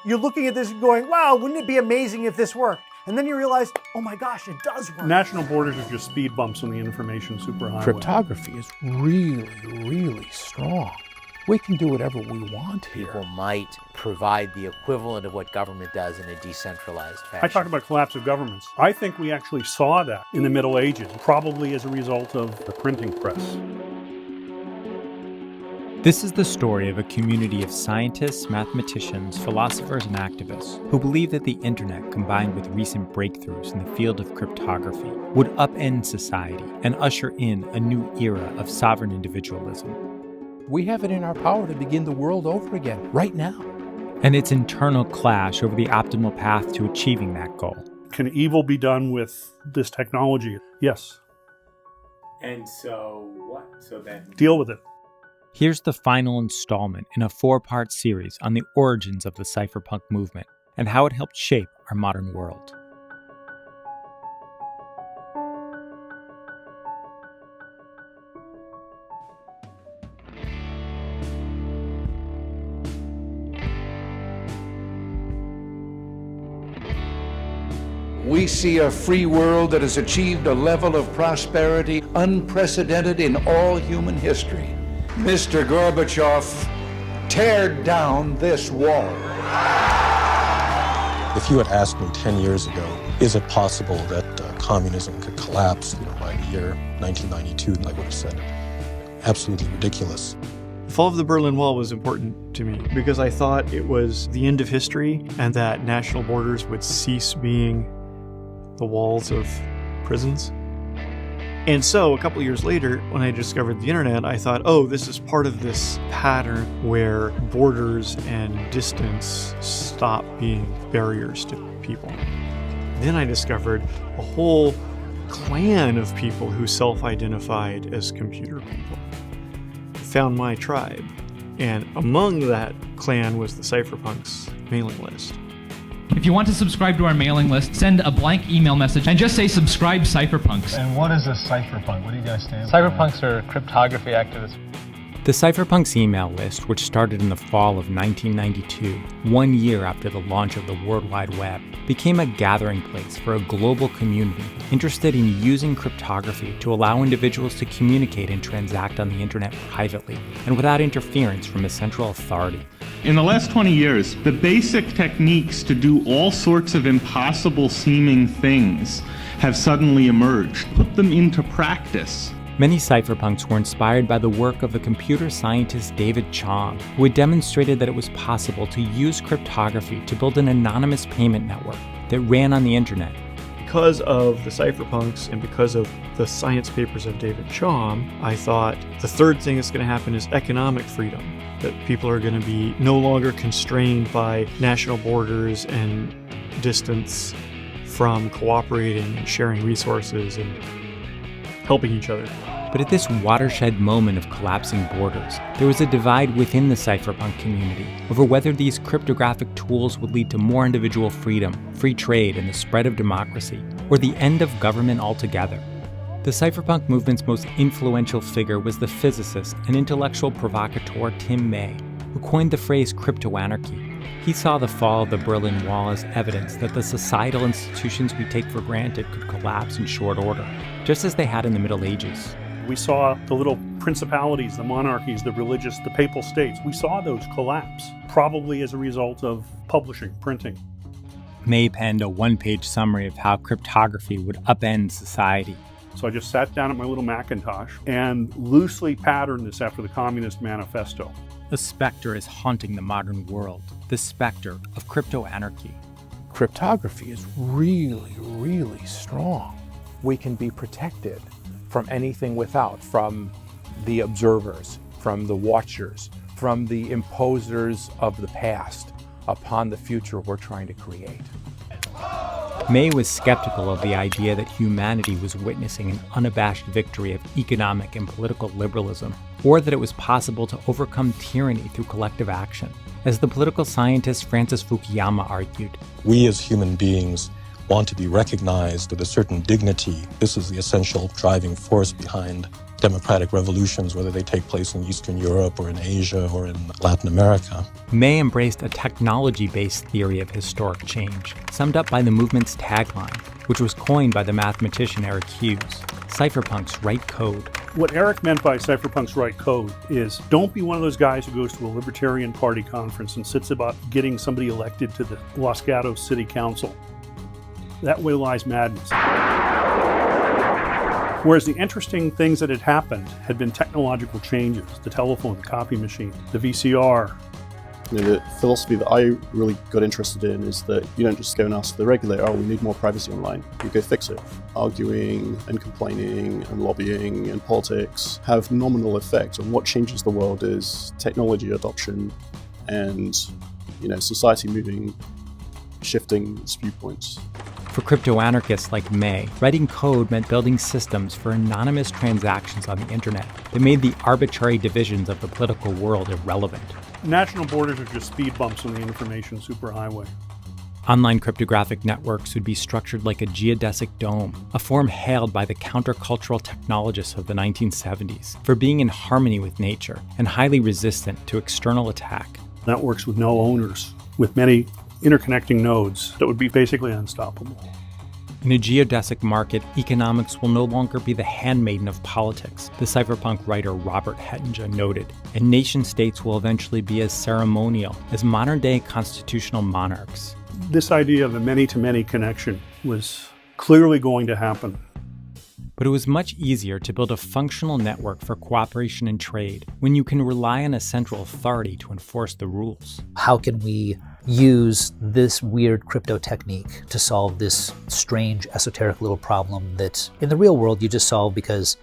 you're looking at this and going, wow, wouldn't it be amazing if this worked? And then you realize, oh my gosh, it does work. National borders are just speed bumps on the information superhighway. Cryptography is really, really strong. We can do whatever we want here. People might provide the equivalent of what government does in a decentralized fashion. I talk about collapse of governments. I think we actually saw that in the Middle Ages, probably as a result of the printing press. This is the story of a community of scientists, mathematicians, philosophers, and activists who believe that the internet, combined with recent breakthroughs in the field of cryptography, would upend society and usher in a new era of sovereign individualism. We have it in our power to begin the world over again, right now. And its internal clash over the optimal path to achieving that goal. Can evil be done with this technology? Yes. And so what? So then Deal with it. Here's the final installment in a 4-part series on the origins of the cypherpunk movement and how it helped shape our modern world. We see a free world that has achieved a level of prosperity unprecedented in all human history. Mr. Gorbachev, tear down this wall. If you had asked me 10 years ago, is it possible that communism could collapse by the year 1992, I would have said, absolutely ridiculous. The fall of the Berlin Wall was important to me because I thought it was the end of history and that national borders would cease being the walls of prisons. And so a couple years later, when I discovered the internet, I thought, oh, this is part of this pattern where borders and distance stop being barriers to people. Then I discovered a whole clan of people who self-identified as computer people. I found my tribe, and among that clan was the cypherpunks mailing list. If you want to subscribe to our mailing list, send a blank email message and just say subscribe cypherpunks. And what is a cypherpunk? What do you guys stand for? Cypherpunks are cryptography activists. The cypherpunks email list, which started in the fall of 1992, 1 year after the launch of the World Wide Web, became a gathering place for a global community interested in using cryptography to allow individuals to communicate and transact on the internet privately and without interference from a central authority. In the last 20 years, the basic techniques to do all sorts of impossible seeming things have suddenly emerged. Put them into practice. Many cypherpunks were inspired by the work of the computer scientist David Chaum, who had demonstrated that it was possible to use cryptography to build an anonymous payment network that ran on the internet. Because of the cypherpunks and because of the science papers of David Chaum, I thought the third thing that's going to happen is economic freedom. That people are going to be no longer constrained by national borders and distance from cooperating and sharing resources and helping each other. But at this watershed moment of collapsing borders, there was a divide within the cypherpunk community over whether these cryptographic tools would lead to more individual freedom, free trade, and the spread of democracy, or the end of government altogether. The cypherpunk movement's most influential figure was the physicist and intellectual provocateur Tim May, who coined the phrase cryptoanarchy. He saw the fall of the Berlin Wall as evidence that the societal institutions we take for granted could collapse in short order, just as they had in the Middle Ages. We saw the little principalities, the monarchies, the religious, the papal states. We saw those collapse, probably as a result of publishing, printing. May penned a 1-page summary of how cryptography would upend society. So I just sat down at my little Macintosh and loosely patterned this after the Communist Manifesto. A specter is haunting the modern world, the specter of cryptoanarchy. Cryptography is really, really strong. We can be protected from anything without, from the observers, from the watchers, from the imposers of the past upon the future we're trying to create. May was skeptical of the idea that humanity was witnessing an unabashed victory of economic and political liberalism, or that it was possible to overcome tyranny through collective action. As the political scientist Francis Fukuyama argued, We as human beings want to be recognized with a certain dignity. This is the essential driving force behind democratic revolutions, whether they take place in Eastern Europe or in Asia or in Latin America. May embraced a technology-based theory of historic change, summed up by the movement's tagline, which was coined by the mathematician Eric Hughes: cypherpunks write code. What Eric meant by cypherpunks write code is, don't be one of those guys who goes to a Libertarian Party conference and sits about getting somebody elected to the Los Gatos City Council. That way lies madness. Whereas the interesting things that had happened had been technological changes: the telephone, the copy machine, the VCR. The philosophy that I really got interested in is that you don't just go and ask the regulator, oh, we need more privacy online. You go fix it. Arguing and complaining and lobbying and politics have nominal effect on what changes the world is technology adoption and, society moving, shifting its viewpoints. For crypto-anarchists like May, writing code meant building systems for anonymous transactions on the internet that made the arbitrary divisions of the political world irrelevant. National borders are just speed bumps on the information superhighway. Online cryptographic networks would be structured like a geodesic dome, a form hailed by the countercultural technologists of the 1970s for being in harmony with nature and highly resistant to external attack. Networks with no owners, with many interconnecting nodes that would be basically unstoppable. In a geodesic market, economics will no longer be the handmaiden of politics, the cypherpunk writer Robert Hettinger noted, and nation-states will eventually be as ceremonial as modern-day constitutional monarchs. This idea of a many-to-many connection was clearly going to happen. But it was much easier to build a functional network for cooperation and trade when you can rely on a central authority to enforce the rules. How can we use this weird crypto technique to solve this strange, esoteric little problem that in the real world you just solve because,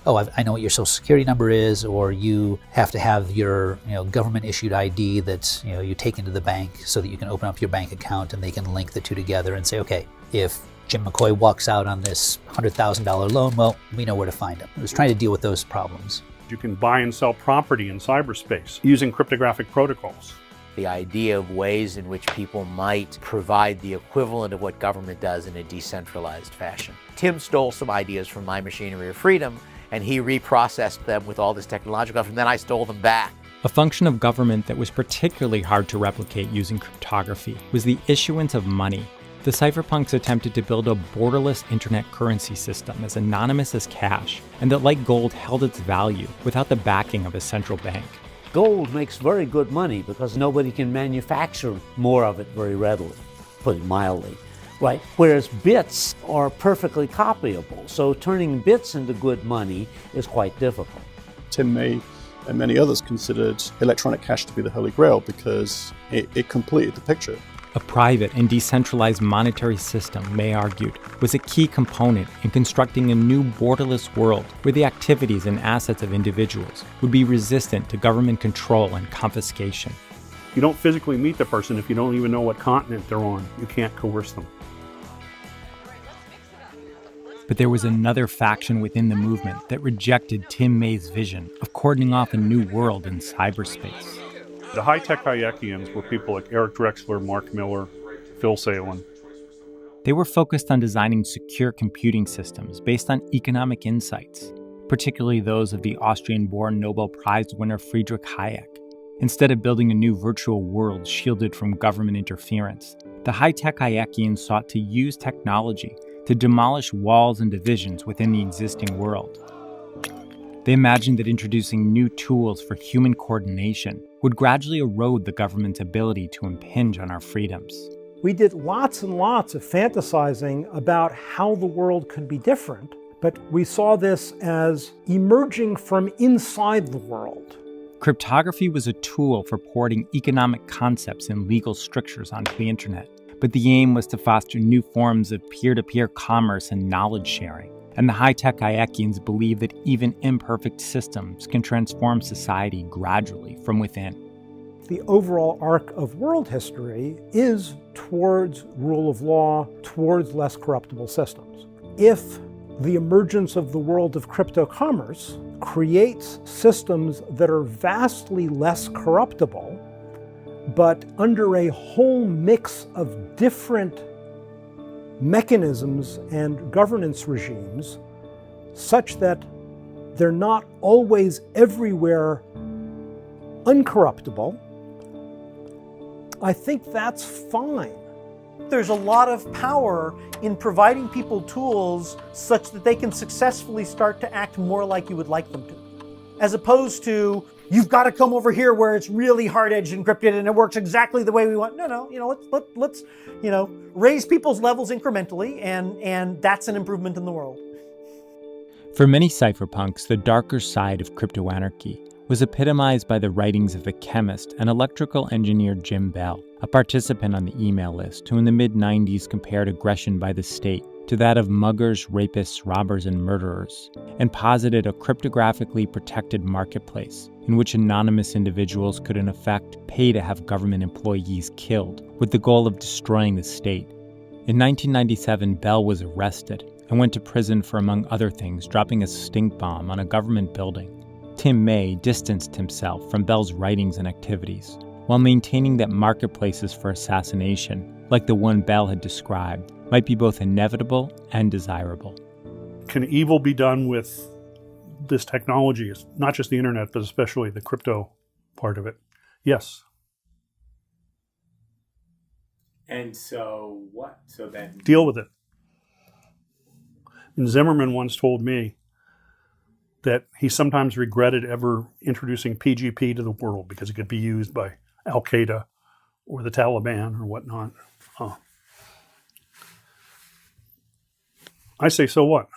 oh, I know what your social security number is, or you have to have your government-issued ID that you take into the bank so that you can open up your bank account and they can link the two together and say, okay, if Jim McCoy walks out on this $100,000 loan, well, we know where to find him. I was trying to deal with those problems. You can buy and sell property in cyberspace using cryptographic protocols. The idea of ways in which people might provide the equivalent of what government does in a decentralized fashion. Tim stole some ideas from My Machinery of Freedom, and he reprocessed them with all this technological stuff, and then I stole them back. A function of government that was particularly hard to replicate using cryptography was the issuance of money. The cypherpunks attempted to build a borderless internet currency system as anonymous as cash, and that, like gold, held its value without the backing of a central bank. Gold makes very good money because nobody can manufacture more of it very readily, put it mildly, right? Whereas bits are perfectly copyable, so turning bits into good money is quite difficult. Tim May and many others considered electronic cash to be the holy grail because it completed the picture. A private and decentralized monetary system, May argued, was a key component in constructing a new borderless world where the activities and assets of individuals would be resistant to government control and confiscation. You don't physically meet the person if you don't even know what continent they're on. You can't coerce them. But there was another faction within the movement that rejected Tim May's vision of cordoning off a new world in cyberspace. The high-tech Hayekians were people like Eric Drexler, Mark Miller, Phil Salin. They were focused on designing secure computing systems based on economic insights, particularly those of the Austrian-born Nobel Prize winner Friedrich Hayek. Instead of building a new virtual world shielded from government interference, the high-tech Hayekians sought to use technology to demolish walls and divisions within the existing world. They imagined that introducing new tools for human coordination would gradually erode the government's ability to impinge on our freedoms. We did lots and lots of fantasizing about how the world could be different, but we saw this as emerging from inside the world. Cryptography was a tool for porting economic concepts and legal strictures onto the internet, but the aim was to foster new forms of peer-to-peer commerce and knowledge sharing. And the high-tech Hayekians believe that even imperfect systems can transform society gradually from within. The overall arc of world history is towards rule of law, towards less corruptible systems. If the emergence of the world of crypto commerce creates systems that are vastly less corruptible, but under a whole mix of different mechanisms and governance regimes, such that they're not always everywhere uncorruptible, I think that's fine. There's a lot of power in providing people tools such that they can successfully start to act more like you would like them to. As opposed to, you've got to come over here where it's really hard-edged encrypted and it works exactly the way we want. No, let's raise people's levels incrementally, and that's an improvement in the world. For many cypherpunks, the darker side of crypto-anarchy was epitomized by the writings of the chemist and electrical engineer Jim Bell, a participant on the email list who in the mid-90s compared aggression by the state to that of muggers, rapists, robbers, and murderers, and posited a cryptographically protected marketplace in which anonymous individuals could in effect pay to have government employees killed with the goal of destroying the state. In 1997, Bell was arrested and went to prison for, among other things, dropping a stink bomb on a government building. Tim May distanced himself from Bell's writings and activities, while maintaining that marketplaces for assassination, like the one Bell had described, might be both inevitable and desirable. Can evil be done with this technology? It's not just the internet, but especially the crypto part of it. Yes. And so what? So then deal with it. And Zimmerman once told me that he sometimes regretted ever introducing PGP to the world because it could be used by Al-Qaeda or the Taliban or whatnot. I say, so what?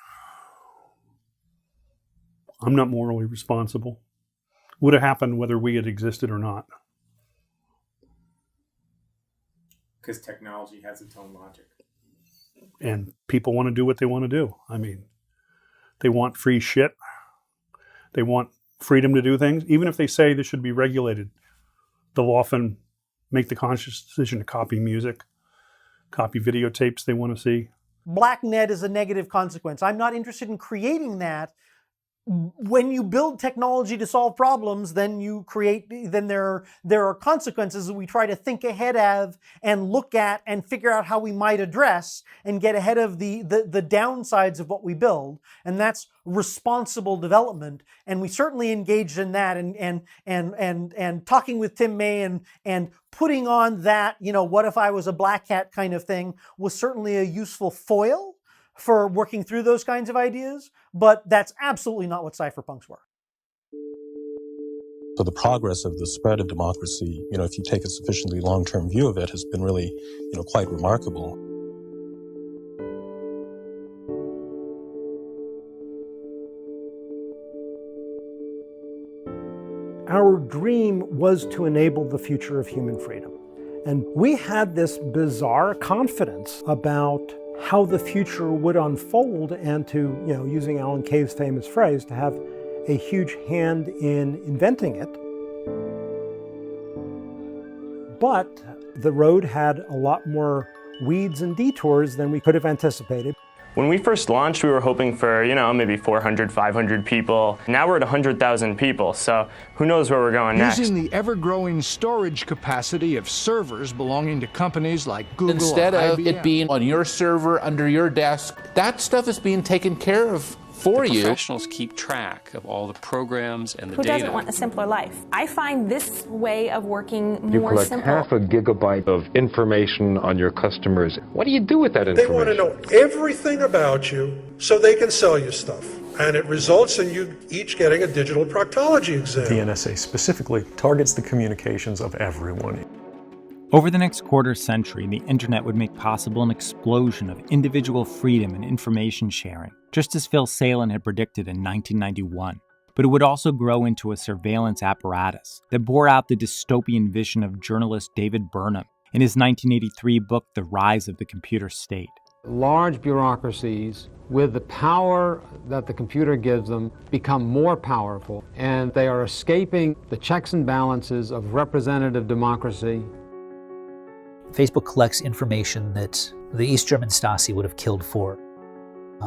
I'm not morally responsible. Would have happened whether we had existed or not. Because technology has its own logic. And people want to do what they want to do. I mean, they want free shit. They want freedom to do things. Even if they say this should be regulated, they'll often make the conscious decision to copy music, copy videotapes they want to see. Black net is a negative consequence. I'm not interested in creating that. When you build technology to solve problems, then there are consequences that we try to think ahead of and look at and figure out how we might address and get ahead of the downsides of what we build. And that's responsible development. And we certainly engaged in that and talking with Tim May and putting on that, what if I was a black hat kind of thing was certainly a useful foil for working through those kinds of ideas, but that's absolutely not what cypherpunks were. So the progress of the spread of democracy, if you take a sufficiently long-term view of it, has been really, quite remarkable. Our dream was to enable the future of human freedom. And we had this bizarre confidence about how the future would unfold and to, using Alan Kay's famous phrase, to have a huge hand in inventing it. But the road had a lot more weeds and detours than we could have anticipated. When we first launched, we were hoping for, maybe 400, 500 people. Now we're at 100,000 people, so who knows where we're going next. Using the ever-growing storage capacity of servers belonging to companies like Google Instead or of IBM. it being on your server under your desk, that stuff is being taken care of for you. Professionals keep track of all the programs and the Who data. doesn't want a simpler life? I find this way of working You more collect simple. half a gigabyte of information on your customers. What do you do with that They information? want to know everything about you so they can sell you stuff. And it results in you each getting a digital proctology exam. The NSA specifically targets the communications of everyone. Over the next quarter century, the internet would make possible an explosion of individual freedom and information sharing, just as Phil Salen had predicted in 1991. But it would also grow into a surveillance apparatus that bore out the dystopian vision of journalist David Burnham in his 1983 book, The Rise of the Computer State. Large bureaucracies, with the power that the computer gives them, become more powerful, and they are escaping the checks and balances of representative democracy. Facebook collects information that the East German Stasi would have killed for.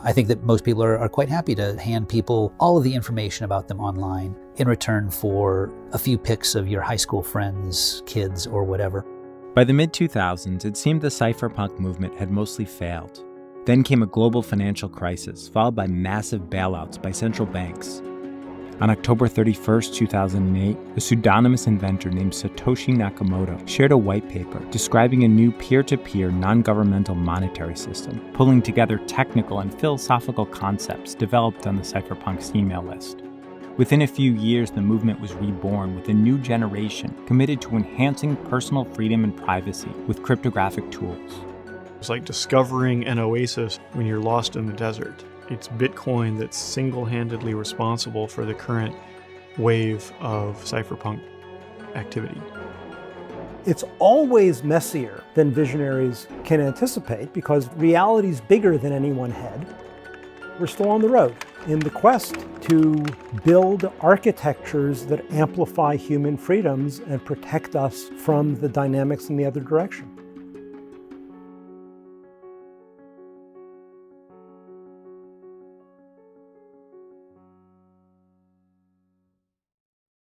I think that most people are quite happy to hand people all of the information about them online in return for a few pics of your high school friends, kids, or whatever. By the mid-2000s, it seemed the cypherpunk movement had mostly failed. Then came a global financial crisis, followed by massive bailouts by central banks. On October 31, 2008, a pseudonymous inventor named Satoshi Nakamoto shared a white paper describing a new peer-to-peer non-governmental monetary system, pulling together technical and philosophical concepts developed on the cypherpunks' email list. Within a few years, the movement was reborn with a new generation committed to enhancing personal freedom and privacy with cryptographic tools. It's like discovering an oasis when you're lost in the desert. It's Bitcoin that's single-handedly responsible for the current wave of cypherpunk activity. It's always messier than visionaries can anticipate because reality's bigger than any one head. We're still on the road in the quest to build architectures that amplify human freedoms and protect us from the dynamics in the other direction.